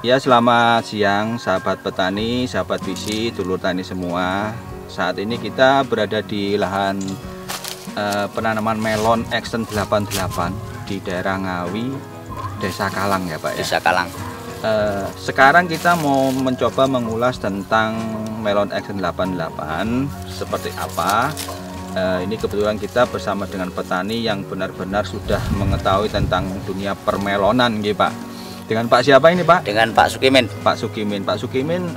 Ya, selamat siang sahabat petani, sahabat visi, dulur tani semua. Saat ini kita berada di lahan penanaman melon Action 88 di daerah Ngawi, Desa Kalang ya Pak ya. Desa Kalang. Sekarang kita mau mencoba mengulas tentang melon Action 88 seperti apa. Ini kebetulan kita bersama dengan petani yang benar-benar sudah mengetahui tentang dunia permelonan gitu Pak. Dengan Pak siapa ini Pak? Dengan Pak Sukimin. Pak Sukimin. Pak Sukimin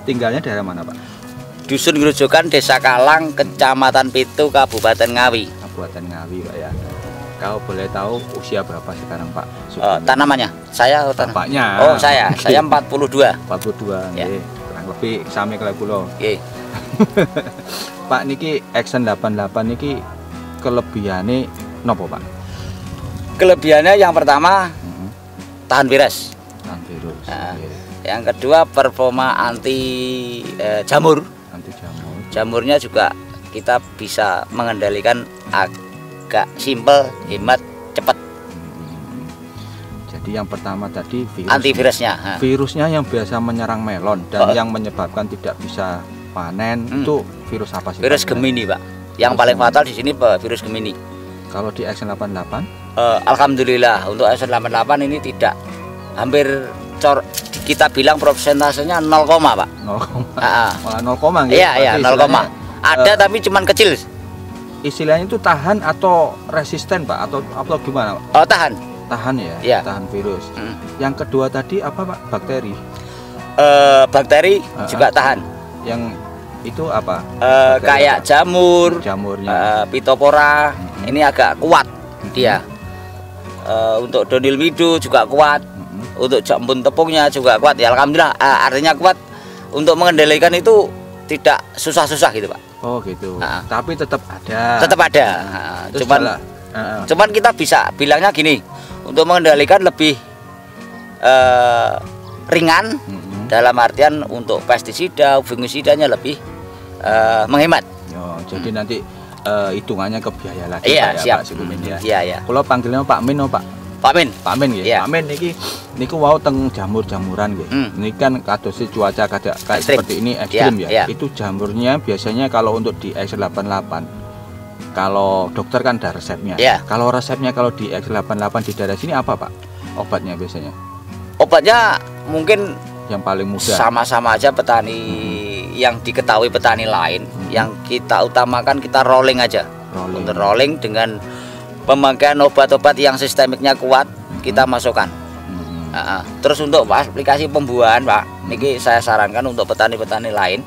tinggalnya daerah mana Pak? Dusun Grojogan, Desa Kalang, Kecamatan Pitu, Kabupaten Ngawi. Kabupaten Ngawi Pak ya. Kau boleh tahu usia berapa sekarang Pak? Tanamannya? Saya bapaknya. Oh saya 42. 42 ya. Kurang lebih sami kali kula. Nggih. Pak niki Action 88 niki kelebihane nopo Pak? Kelebihannya yang pertama tahan virus. Tahan virus. Yang kedua performa anti jamur. Anti jamur. Jamurnya juga kita bisa mengendalikan agak simpel, hemat, cepat. Jadi yang pertama tadi virus. Antivirusnya. Virusnya yang biasa menyerang melon dan yang menyebabkan tidak bisa panen itu virus apa sih? Virus Gemini Pak. Yang paling fatal di sini virus Gemini. Kalau di Action 88? Alhamdulillah untuk Action 88 ini tidak hampir kita bilang prosentasenya 0, Pak. 0, malah 0, gitu. Iya, 0, ada tapi cuman kecil. Istilahnya itu tahan atau resisten Pak atau gimana? Oh, tahan. Tahan ya, ya. Tahan virus. Yang kedua tadi apa Pak? Bakteri. Bakteri juga tahan. Yang itu apa? Kayak jamur, jamurnya, Phytophthora, ini agak kuat dia. Untuk donilmido juga kuat, untuk jambun tepungnya juga kuat. Ya alhamdulillah, artinya kuat untuk mengendalikan itu tidak susah-susah gitu Pak. Oh gitu. Tapi tetap ada. Tetap ada. Cuman kita bisa bilangnya gini, untuk mengendalikan lebih ringan. Dalam artian untuk pestisida, fungisidanya lebih menghemat. Oh, jadi nanti hitungannya ke biaya lagi iya, Pak, siap. Pak Sukimin ya. Iya. Kalau panggilnya Pak Min Pak. Pak Min. Pak Min ya. Iya. Pak Min niku wau teng jamur-jamuran nggih. Ini kan kados cuaca kayak seperti ini ekstrim ya. Itu jamurnya biasanya kalau untuk di Action 88 kalau dokter kan ada resepnya. Iya. Kalau resepnya kalau di Action 88 di daerah sini apa Pak? Obatnya biasanya? Obatnya mungkin yang paling mudah. Sama-sama aja petani yang diketahui petani lain. Yang kita utamakan kita rolling aja. Untuk rolling dengan pemakaian obat-obat yang sistemiknya kuat kita masukkan. Terus untuk aplikasi pembuahan Pak, ini saya sarankan untuk petani-petani lain.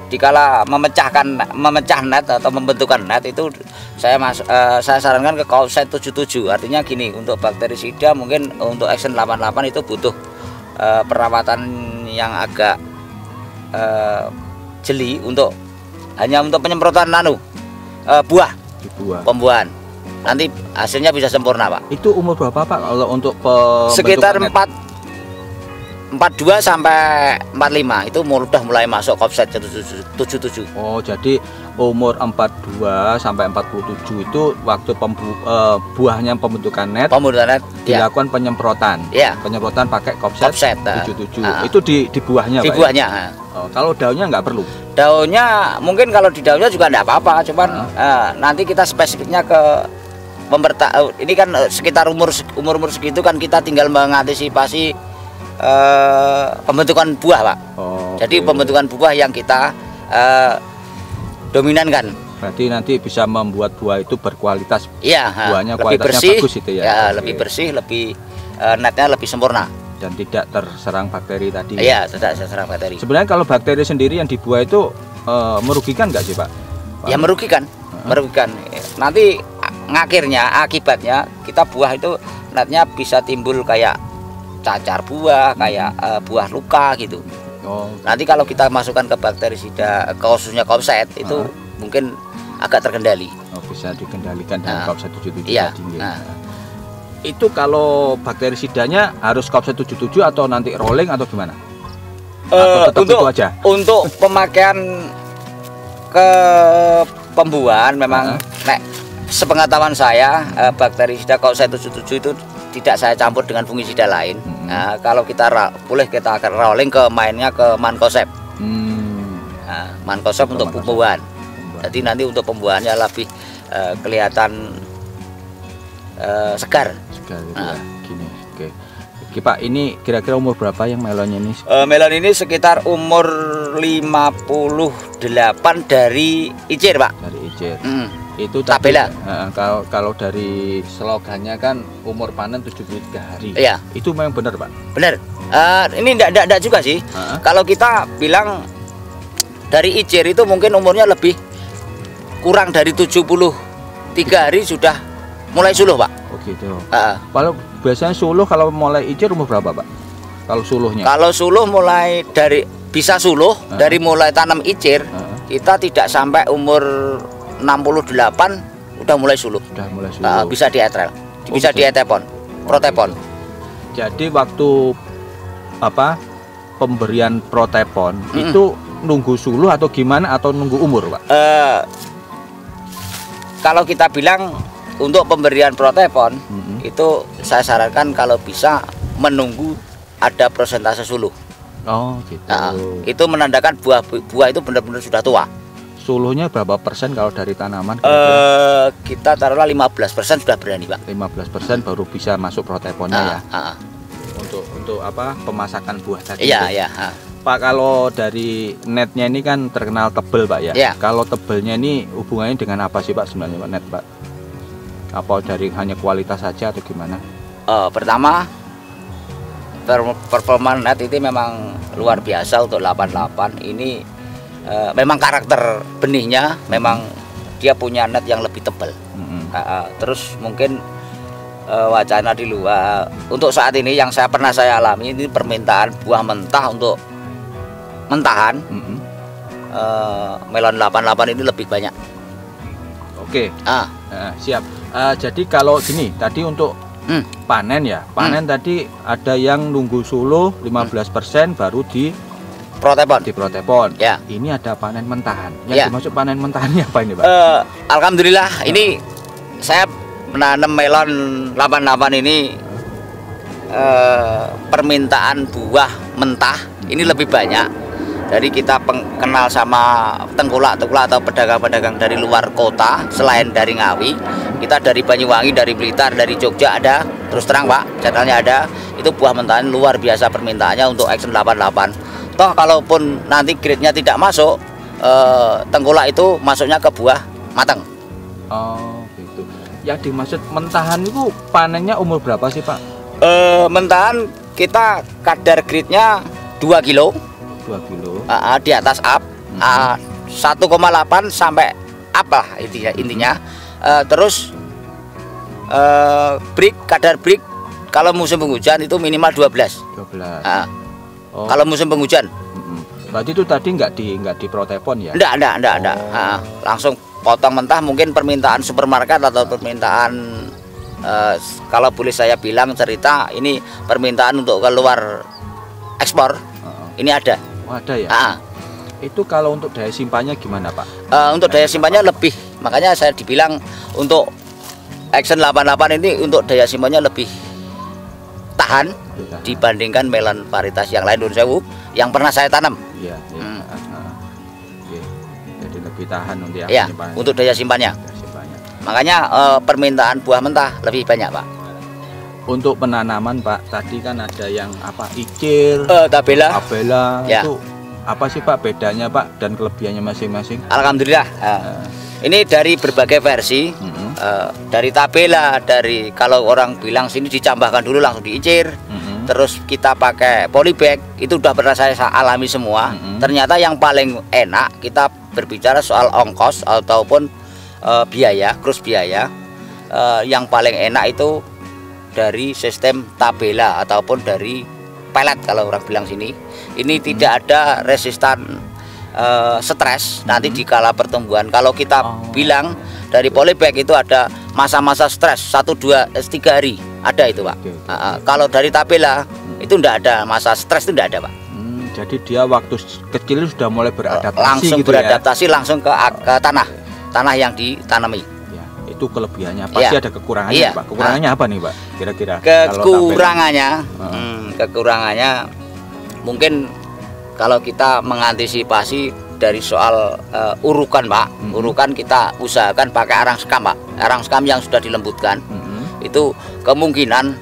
Dikala memecah net atau membentukkan net itu saya sarankan ke Kaupset 77. Artinya gini, untuk bakterisida mungkin untuk Action 88 itu butuh perawatan yang agak jeli hanya untuk penyemprotan buah. Pembuahan. Nanti hasilnya bisa sempurna Pak. Itu umur berapa Pak kalau untuk sekitar 42 sampai 45 itu udah mulai masuk Kaupset 77. Oh, jadi umur 42 sampai 47 itu waktu buahnya pembentukan net dilakukan penyemprotan. Penyemprotan pakai Kaupset 77. Itu di buahnya Pak. Di buahnya. Oh, kalau daunnya nggak perlu. Daunnya mungkin kalau di daunnya juga enggak apa-apa, cuman nanti kita spesifiknya ke ini kan sekitar umur segitu kan kita tinggal mengantisipasi pembentukan buah Pak. Jadi pembentukan buah yang kita dominankan. Berarti nanti bisa membuat buah itu berkualitas. Iya, buahnya lebih kualitasnya bersih, bagus itu ya. Lebih bersih, lebih netnya lebih sempurna. Dan tidak terserang bakteri tadi. Iya, tidak terserang bakteri. Sebenarnya kalau bakteri sendiri yang di buah itu merugikan nggak sih Pak? Ya merugikan, merugikan. Nanti akibatnya kita buah itu netnya bisa timbul kayak cacar buah, kayak buah luka gitu. Nanti kalau kita masukkan ke bakterisida, khususnya Kaupset itu mungkin agak terkendali. Bisa dikendalikan dengan Kaupset 77 iya. tadi. Itu kalau bakterisidanya harus Kaupset 77 atau nanti rolling atau gimana? Atau tetap itu aja? Untuk pemakaian ke pembuahan memang sepengetahuan saya bakterisida Kaupset 77 itu tidak saya campur dengan fungisida lain. Nah, kalau kita boleh kita akan rolling ke mainnya ke mankosep. Nah, mankosep untuk pembuahan. Jadi nanti untuk pembuahannya lebih kelihatan segar. Segar gitu ya. Gini, oke. Oke Pak, ini kira-kira umur berapa yang melonnya ini? Melon ini sekitar umur 58 dari icir, Pak. Dari icir. Itu Tabela. Kalau dari slogannya kan umur panen 73 hari. Iya. Itu memang benar Pak? Benar. Ini enggak juga sih. Kalau kita bilang dari icir itu mungkin umurnya lebih kurang dari 73 hari sudah mulai suluh Pak. Oh gitu. Kalau biasanya suluh kalau mulai icir umur berapa Pak? Kalau suluhnya? Kalau suluh mulai dari bisa suluh dari mulai tanam icir kita tidak sampai umur 68 udah mulai suluh. Sudah mulai suluh. Bisa dietrel, bisa dietepon, protepon. Jadi waktu pemberian protepon itu nunggu suluh atau gimana atau nunggu umur Pak? Kalau kita bilang untuk pemberian protepon itu saya sarankan kalau bisa menunggu ada persentase suluh. Oh gitu. Itu menandakan buah itu benar-benar sudah tua. Suluhnya berapa persen kalau dari tanaman? Kita taruhlah 15% sudah berani Pak. 15% baru bisa masuk proteponnya ya. Untuk pemasakan buah tadi. Iya. Pak, kalau dari netnya ini kan terkenal tebel Pak ya. Iya. Kalau tebelnya ini hubungannya dengan apa sih Pak sebenarnya Pak net Pak? Apa dari hanya kualitas saja atau gimana? Pertama performa net itu memang luar biasa untuk 88 ini. Memang karakter benihnya memang dia punya net yang lebih tebal. Terus mungkin wacana di luar untuk saat ini yang pernah saya alami ini permintaan buah mentah untuk mentahan. Melon 88 ini lebih banyak. Oke. Siap. Jadi kalau gini tadi untuk panen ya, tadi ada yang nunggu suluh 15% baru di protepon. Ya. Ini ada panen mentahan. Yang dimaksud panen mentahannya apa ini Pak? Alhamdulillah ini saya menanam melon 88 ini permintaan buah mentah ini lebih banyak. Jadi kita kenal sama tengkulak atau pedagang-pedagang dari luar kota selain dari Ngawi. Kita dari Banyuwangi, dari Blitar, dari Jogja ada. Terus terang Pak, jadwalnya ada. Itu buah mentahan luar biasa permintaannya untuk Action 88. Toh kalaupun nanti grade-nya tidak masuk, tengkulak itu masuknya ke buah matang. Oh gitu. Yang dimaksud mentahan itu panennya umur berapa sih Pak? Mentahan kita kadar grade-nya 2 kilo. 2 kilo. Di atas up. 1,8 sampai apa intinya. Terus kadar break kalau musim penghujan itu minimal 12. Kalau musim penghujan. Berarti itu tadi nggak di protepon ya? Enggak. Langsung potong mentah. Mungkin permintaan supermarket atau permintaan kalau boleh saya bilang cerita ini permintaan untuk keluar ekspor. Ini ada. Oh, ada ya? Itu kalau untuk daya simpannya gimana Pak? Untuk daya simpannya lebih. Makanya saya dibilang untuk Action 88 ini untuk daya simpannya lebih tahan dibandingkan melon varietas yang lain Sewu yang pernah saya tanam. Iya. Jadi lebih tahan untuk untuk daya simpannya. Makanya permintaan buah mentah lebih banyak Pak. Untuk penanaman Pak, tadi kan ada yang icir, tabela. Itu apa sih Pak bedanya Pak dan kelebihannya masing-masing? Alhamdulillah. Ini dari berbagai versi. Dari tabela, dari kalau orang bilang sini dicambahkan dulu langsung diicir. Terus kita pakai polybag, itu udah pernah saya alami semua. Ternyata yang paling enak kita berbicara soal ongkos ataupun biaya, cross biaya. Yang paling enak itu dari sistem tabela ataupun dari pelet kalau orang bilang sini. Ini tidak ada resistan stres nanti di kala pertumbuhan. Kalau kita bilang dari polybag itu ada masa-masa stres 1, 2, 3 hari ada itu Pak. Kalau dari tabela itu enggak ada masa stres, itu enggak ada Pak. Jadi dia waktu kecil sudah mulai beradaptasi langsung gitu beradaptasi langsung ke tanah yang ditanami. itu kelebihannya. Pasti ada kekurangannya, Pak. Kekurangannya apa nih, Pak? Kira-kira? Kekurangannya mungkin kalau kita mengantisipasi dari soal urukan, Pak. Urukan kita usahakan pakai arang sekam, Pak. Arang sekam yang sudah dilembutkan. Itu kemungkinan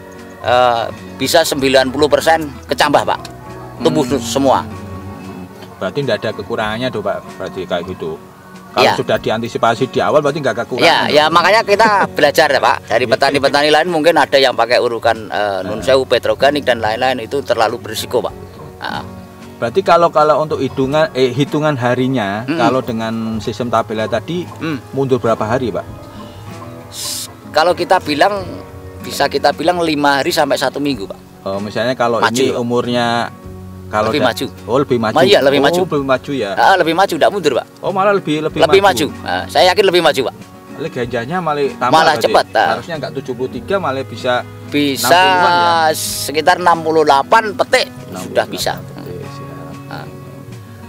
bisa 90% kecambah, Pak. Tumbuh semua. Berarti tidak ada kekurangannya tuh, Pak. Berarti kayak gitu. Kalau sudah diantisipasi di awal berarti nggak kekurangan. Ya makanya kita belajar ya, Pak. Dari petani-petani lain mungkin ada yang pakai urukan nun sewu, petroganik dan lain-lain, itu terlalu berisiko, Pak. Berarti kalau untuk hitungan harinya, kalau dengan sistem tabela tadi mundur berapa hari, Pak? Kalau kita bilang bisa kita bilang 5 hari sampai 1 minggu, Pak. Misalnya kalau ini umurnya lebih maju. Oh, lebih maju. Iya, lebih maju. Lebih maju ya. Lebih maju, tidak mundur, Pak. Oh, malah lebih maju. Saya yakin lebih maju, Pak. Gajahnya malah cepat. Harusnya enggak 73, malah bisa ya? Sekitar 68 petik sudah bisa.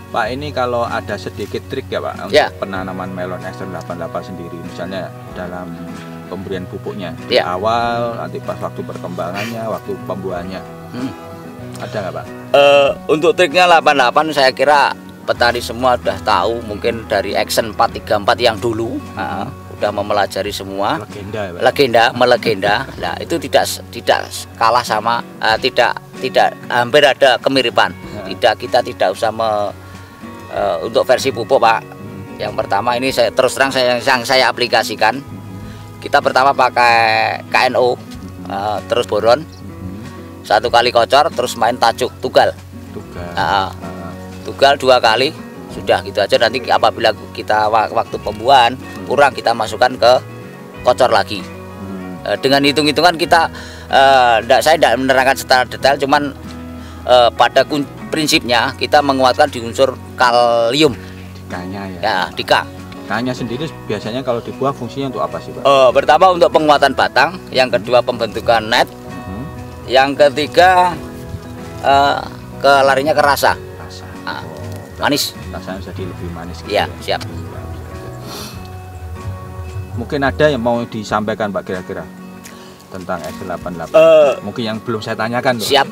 Pak, ini kalau ada sedikit trik ya, Pak, untuk penanaman melon Extend 88 sendiri, misalnya dalam pemberian pupuknya di awal, nanti pas waktu perkembangannya, waktu pembuahannya, ada nggak, Pak? Untuk triknya 88 saya kira petani semua sudah tahu, mungkin dari Action 434 yang dulu udah mempelajari semua. Melegenda. Nah, itu tidak kalah sama tidak hampir ada kemiripan. Kita tidak usah untuk versi pupuk, Pak. Yang pertama ini saya terus terang yang saya aplikasikan. Kita pertama pakai KNO, terus boron. 1 kali kocor, terus main tugal 2 kali, sudah gitu aja. Nanti apabila kita waktu pembuahan kurang, kita masukkan ke kocor lagi. Dengan hitung-hitungan kita, saya tidak menerangkan secara detail, cuman pada prinsipnya kita menguatkan di unsur kalium. K-nya ya. Di K. K-nya sendiri biasanya kalau dibuah fungsinya untuk apa sih, Pak? Pertama untuk penguatan batang, yang kedua pembentukan net. Yang ketiga larinya ke rasa. Manis. Rasanya jadi lebih manis. Iya, siap. Mungkin ada yang mau disampaikan, Pak, kira-kira tentang Extend 88? Mungkin yang belum saya tanyakan. Siap.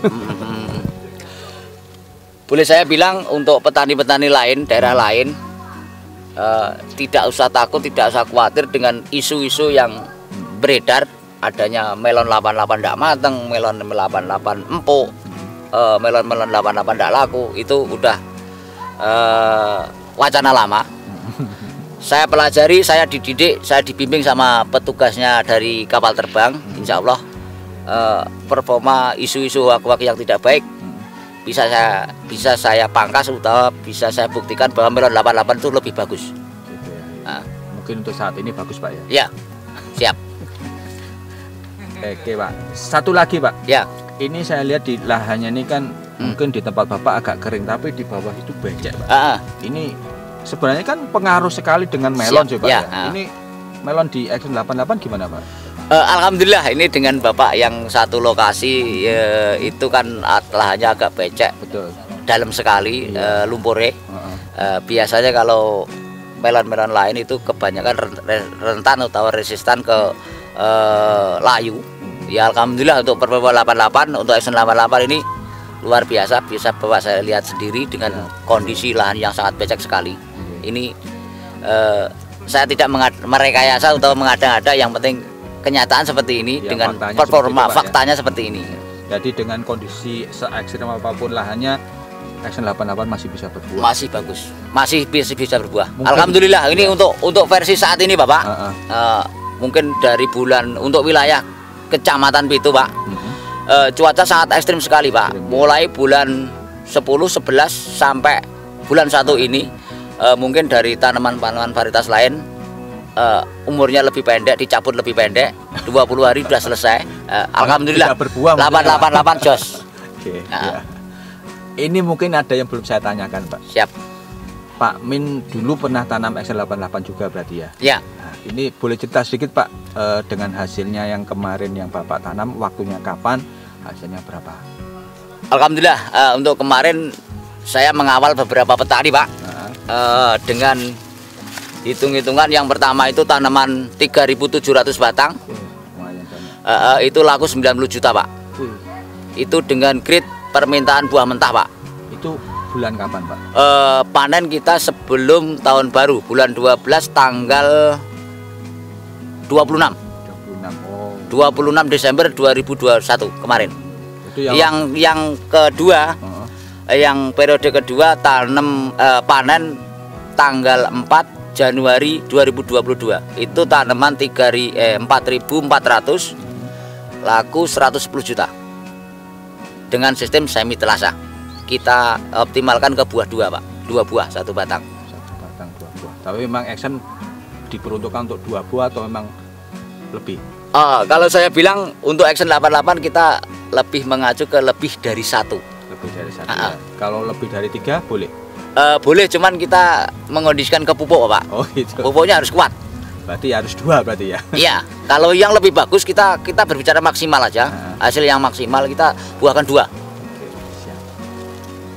Boleh saya bilang untuk petani-petani lain, daerah lain, tidak usah takut, tidak usah khawatir dengan isu-isu yang beredar. Adanya melon 88 tidak mateng, melon 88 empuk, melon 88 tidak laku, itu udah wacana lama. Saya pelajari, saya dididik, saya dibimbing sama petugasnya dari kapal terbang. Insya Allah performa isu-isu hoak-hoak yang tidak baik bisa saya pangkas, atau bisa saya buktikan bahwa melon 88 itu lebih bagus. Mungkin untuk saat ini bagus, Pak, ya? Ya, siap. Oke, Pak. Satu lagi, Pak. Ya. Ini saya lihat di lahannya ini kan mungkin di tempat Bapak agak kering, tapi di bawah itu becek, Pak. Ini sebenarnya kan pengaruh sekali dengan melon sih, Pak. Ya. Ini melon di Extend 88 gimana, Pak? Alhamdulillah ini dengan Bapak yang satu lokasi itu kan lahannya agak becek. Betul. Dalam sekali lumpure. Biasanya kalau melon-melon lain itu kebanyakan rentan atau resistan ke layu. Ya alhamdulillah untuk performa 88, untuk Extend 88 ini luar biasa. Bisa Bapak saya lihat sendiri dengan kondisi lahan yang sangat becek sekali. Ini saya tidak merekayasa atau mengada-ada, yang penting kenyataan seperti ini ya, dengan performa faktanya seperti ini. Jadi dengan kondisi se-ekstrem apapun lahannya, Extend 88 masih bisa berbuah. Masih bagus, masih bisa berbuah. Mungkin, alhamdulillah ini untuk versi saat ini, Bapak. Mungkin dari bulan untuk wilayah Kecamatan Pitu, Pak, cuaca sangat ekstrim sekali, Pak. Mulai bulan 10, 11 sampai bulan 1 ini, mungkin dari tanaman-tanaman varietas lain umurnya lebih pendek, dicabut lebih pendek, 20 hari sudah selesai. Alhamdulillah berbuah 888 jos. Ini mungkin ada yang belum saya tanyakan, Pak. Siap. Pak Min dulu pernah tanam Extend 88 juga berarti ya? Ya. Ini boleh cerita sedikit, Pak, dengan hasilnya yang kemarin yang Bapak tanam, waktunya kapan, hasilnya berapa? Alhamdulillah untuk kemarin saya mengawal beberapa petani, Pak, dengan Hitung-hitungan yang pertama itu tanaman 3.700 batang. Lumayan banyak. Itu laku 90 juta, Pak. Itu dengan grade permintaan buah mentah, Pak. Itu bulan kapan, Pak? Panen kita sebelum tahun baru, bulan 12 tanggal 26. 26 Desember 2021 kemarin. Itu yang kedua, yang periode kedua panen tanggal 4 Januari 2022. Itu tanaman 4.400 laku 110 juta. Dengan sistem semi telasa. Kita optimalkan ke buah 2, Pak. 2 buah, 1 batang. 1 batang 2 buah. Tapi memang action diperuntukkan untuk 2 buah atau memang lebih? Kalau saya bilang untuk Action 88 kita lebih mengacu ke lebih dari 1. Lebih dari 1 ya. Kalau lebih dari 3 boleh? Boleh, cuman kita mengondisikan ke pupuk, Pak. Oh gitu. Pupuknya harus kuat. Berarti harus 2 berarti ya? Iya. Kalau yang lebih bagus kita berbicara maksimal aja. Hasil yang maksimal kita buahkan 2. Oke, siap.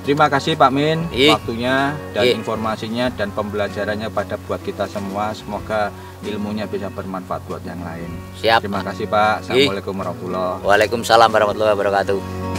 Terima kasih Pak Min waktunya dan informasinya dan pembelajarannya pada buat kita semua. Semoga ilmunya bisa bermanfaat buat yang lain. Siap. Terima kasih Pak. Assalamualaikum warahmatullahi wabarakatuh. Waalaikumsalam warahmatullahi wabarakatuh.